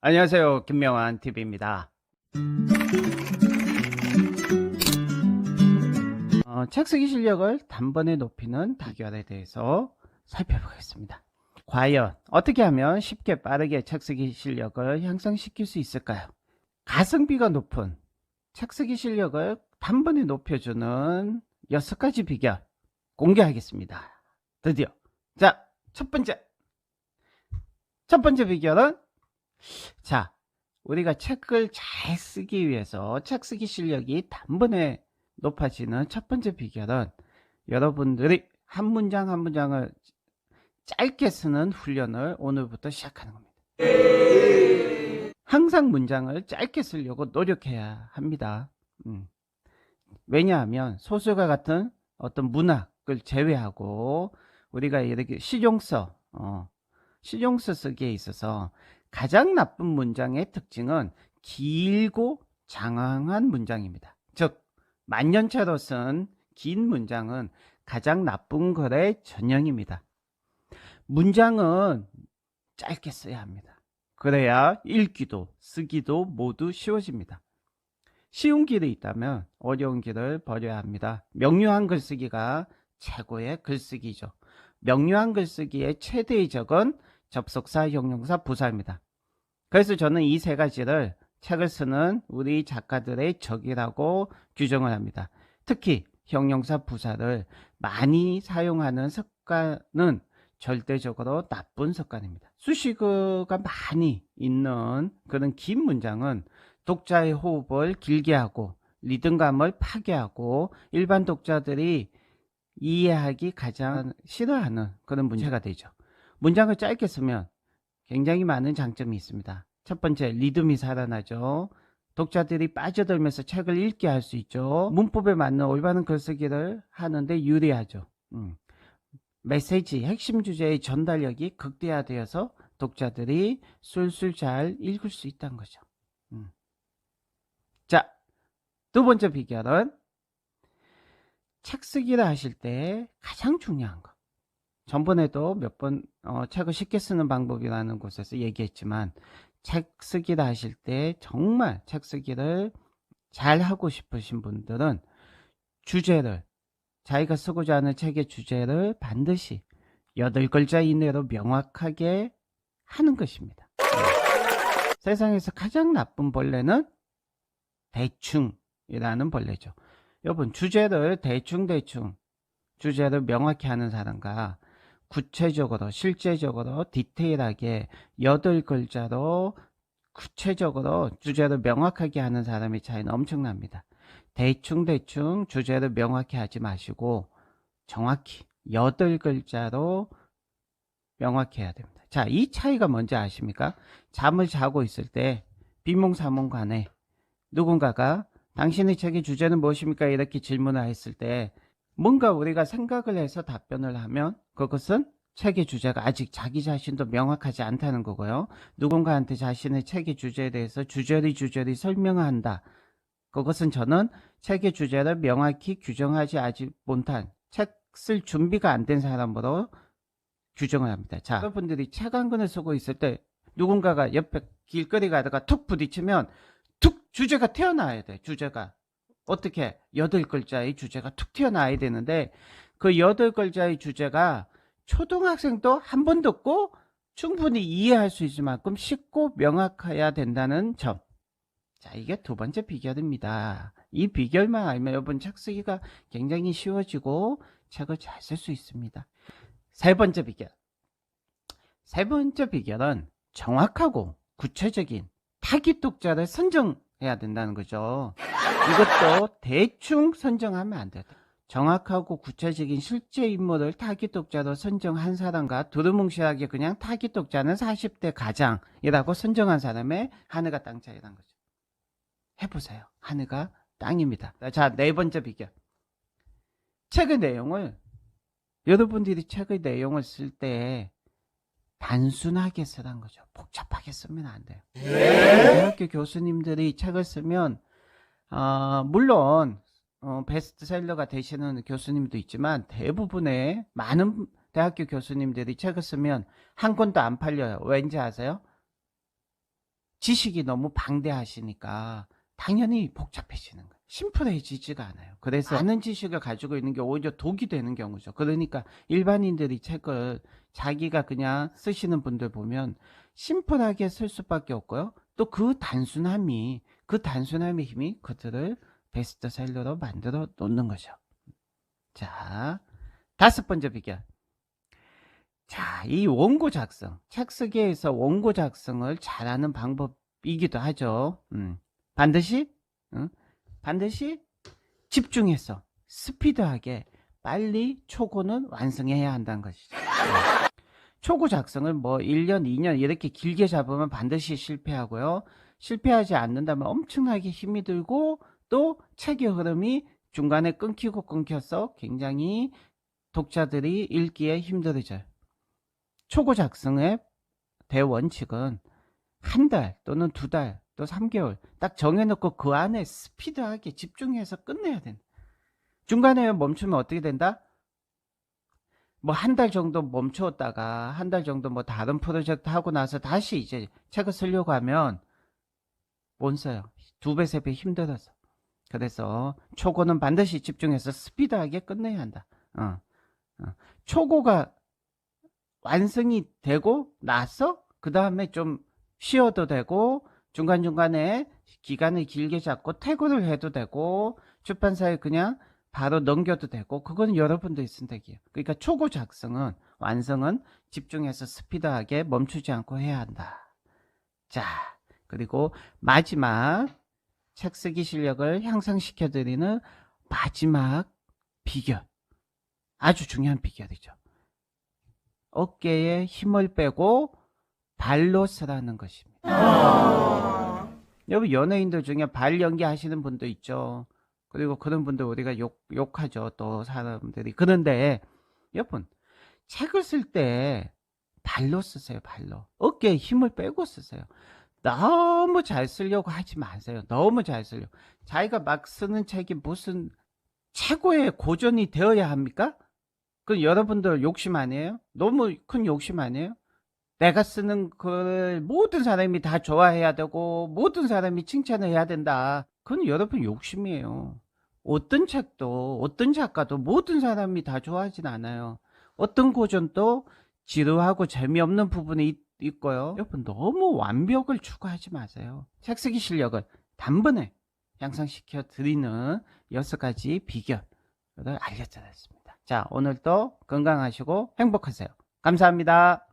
안녕하세요. 김명환 TV입니다. 책 쓰기 실력을 단번에 높이는 비결에 대해서 살펴보겠습니다. 과연 어떻게 하면 쉽게 빠르게 책 쓰기 실력을 향상시킬 수 있을까요? 가성비가 높은 책 쓰기 실력을 단번에 높여주는 6가지 비결 공개하겠습니다. 드디어. 자, 첫 번째 비결은, 자, 우리가 책을 잘 쓰기 위해서 책 쓰기 실력이 단번에 높아지는 첫 번째 비결은, 여러분들이 한 문장 한 문장을 짧게 쓰는 훈련을 오늘부터 시작하는 겁니다. 항상 문장을 짧게 쓰려고 노력해야 합니다. 왜냐하면 소설과 같은 어떤 문학을 제외하고 우리가 이렇게 실용서 쓰기에 있어서 가장 나쁜 문장의 특징은 길고 장황한 문장입니다. 즉, 만년체로 쓴 긴 문장은 가장 나쁜 글의 전형입니다. 문장은 짧게 써야 합니다. 그래야 읽기도 쓰기도 모두 쉬워집니다. 쉬운 길이 있다면 어려운 길을 버려야 합니다. 명료한 글쓰기가 최고의 글쓰기죠. 명료한 글쓰기의 최대의 적은 접속사, 형용사, 부사입니다. 그래서 저는 이 세 가지를 책을 쓰는 우리 작가들의 적이라고 규정을 합니다. 특히 형용사, 부사를 많이 사용하는 습관은 절대적으로 나쁜 습관입니다. 수식어가 많이 있는 그런 긴 문장은 독자의 호흡을 길게 하고 리듬감을 파괴하고 일반 독자들이 이해하기 가장 싫어하는 그런 문제가 되죠. 문장을 짧게 쓰면 굉장히 많은 장점이 있습니다. 첫 번째, 리듬이 살아나죠. 독자들이 빠져들면서 책을 읽게 할 수 있죠. 문법에 맞는 올바른 글쓰기를 하는데 유리하죠. 메시지, 핵심 주제의 전달력이 극대화되어서 독자들이 술술 잘 읽을 수 있다는 거죠. 자, 두 번째 비결은 책 쓰기를 하실 때 가장 중요한 거. 전번에도 몇 번 책을 쉽게 쓰는 방법이라는 곳에서 얘기했지만, 책 쓰기를 하실 때 정말 책 쓰기를 잘 하고 싶으신 분들은 주제를, 자기가 쓰고자 하는 책의 주제를 반드시 8글자 이내로 명확하게 하는 것입니다. 세상에서 가장 나쁜 벌레는 대충이라는 벌레죠. 여러분, 주제를 대충 주제를 명확히 하는 사람과 구체적으로 실제적으로 디테일하게 8글자로 구체적으로 주제를 명확하게 하는 사람의 차이는 엄청납니다. 대충 주제를 명확히 하지 마시고 정확히 8글자로 명확히 해야 됩니다. 자, 이 차이가 뭔지 아십니까? 잠을 자고 있을 때 비몽사몽간에 누군가가 당신의 책의 주제는 무엇입니까? 이렇게 질문을 했을 때 뭔가 우리가 생각을 해서 답변을 하면 그것은 책의 주제가 아직 자기 자신도 명확하지 않다는 거고요. 누군가한테 자신의 책의 주제에 대해서 주저리 설명한다. 그것은 저는 책의 주제를 명확히 규정하지 아직 못한, 책 쓸 준비가 안 된 사람으로 규정을 합니다. 자, 여러분들이 책 한 권을 쓰고 있을 때 누군가가 옆에 길거리 가다가 툭 부딪히면 툭 주제가 튀어나와야 돼. 주제가 어떻게 8글자의 주제가 툭 튀어나와야 되는데, 그 8글자의 주제가 초등학생도 한 번 듣고 충분히 이해할 수 있을 만큼 쉽고 명확해야 된다는 점. 자, 이게 두 번째 비결입니다. 이 비결만 알면 여러분 책 쓰기가 굉장히 쉬워지고 책을 잘 쓸 수 있습니다. 세 번째 비결은 정확하고 구체적인 타깃 독자를 선정해야 된다는 거죠. 이것도 대충 선정하면 안 돼요. 정확하고 구체적인 실제 인물을 타깃 독자로 선정한 사람과 두루뭉실하게 그냥 타깃 독자는 40대 가장이라고 선정한 사람의 하늘과 땅 차이라는 거죠. 해보세요. 하늘과 땅입니다. 자, 네 번째 비결. 책의 내용을, 여러분들이 책의 내용을 쓸 때 단순하게 쓰라는 거죠. 복잡하게 쓰면 안 돼요. 대학교 교수님들이 책을 쓰면 물론 베스트셀러가 되시는 교수님도 있지만 대부분의 많은 대학교 교수님들이 책을 쓰면 한 권도 안 팔려요. 왠지 아세요? 지식이 너무 방대하시니까 당연히 복잡해지는 거예요. 심플해지지가 않아요. 그래서 많은 지식을 가지고 있는 게 오히려 독이 되는 경우죠. 그러니까 일반인들이 책을 자기가 그냥 쓰시는 분들 보면 심플하게 쓸 수밖에 없고요. 또 그 단순함의 힘이 그들을 베스트셀러로 만들어 놓는 거죠. 자, 5번째 비결. 자, 이 원고 작성. 책 쓰기에서 원고 작성을 잘하는 방법이기도 하죠. 반드시 집중해서 스피드하게 빨리 초고는 완성해야 한다는 것이죠. 초고 작성을 뭐 1년, 2년 이렇게 길게 잡으면 반드시 실패하고요. 실패하지 않는다면 엄청나게 힘이 들고 또 책의 흐름이 중간에 끊겨서 굉장히 독자들이 읽기에 힘들어져요. 초고 작성의 대원칙은 한 달 또는 2달 또 3개월 딱 정해놓고 그 안에 스피드하게 집중해서 끝내야 된다. 중간에 멈추면 어떻게 된다? 뭐 한 달 정도 멈추었다가 한 달 정도 뭐 다른 프로젝트 하고 나서 다시 이제 책을 쓰려고 하면 못 써요. 2배, 3배 힘들어서. 그래서 초고는 반드시 집중해서 스피드하게 끝내야 한다. 초고가 완성이 되고 나서 그 다음에 좀 쉬어도 되고 중간중간에 기간을 길게 잡고 퇴근을 해도 되고 출판사에 그냥 바로 넘겨도 되고 그건 여러분들의 선택이에요. 그러니까 초고 작성은 완성은 집중해서 스피드하게 멈추지 않고 해야 한다. 자, 그리고 마지막 책 쓰기 실력을 향상시켜 드리는 마지막 비결, 아주 중요한 비결이죠. 어깨에 힘을 빼고 발로 쓰라는 것입니다. 여러분 연예인들 중에 발 연기 하시는 분도 있죠. 그리고 그런 분들 우리가 욕하죠. 또 사람들이. 그런데 여러분 책을 쓸 때 발로 쓰세요. 발로. 어깨에 힘을 빼고 쓰세요. 너무 잘 쓰려고 하지 마세요. 너무 잘 쓰려고. 자기가 막 쓰는 책이 무슨 최고의 고전이 되어야 합니까? 그 여러분들 욕심 아니에요? 너무 큰 욕심 아니에요? 내가 쓰는 글 모든 사람이 다 좋아해야 되고 모든 사람이 칭찬을 해야 된다. 그건 여러분 욕심이에요. 어떤 책도 어떤 작가도 모든 사람이 다 좋아하진 않아요. 어떤 고전도 지루하고 재미없는 부분이 있고요. 여러분 너무 완벽을 추구하지 마세요. 책 쓰기 실력을 단번에 향상시켜 드리는 6가지 비결을 알려드렸습니다. 자, 오늘도 건강하시고 행복하세요. 감사합니다.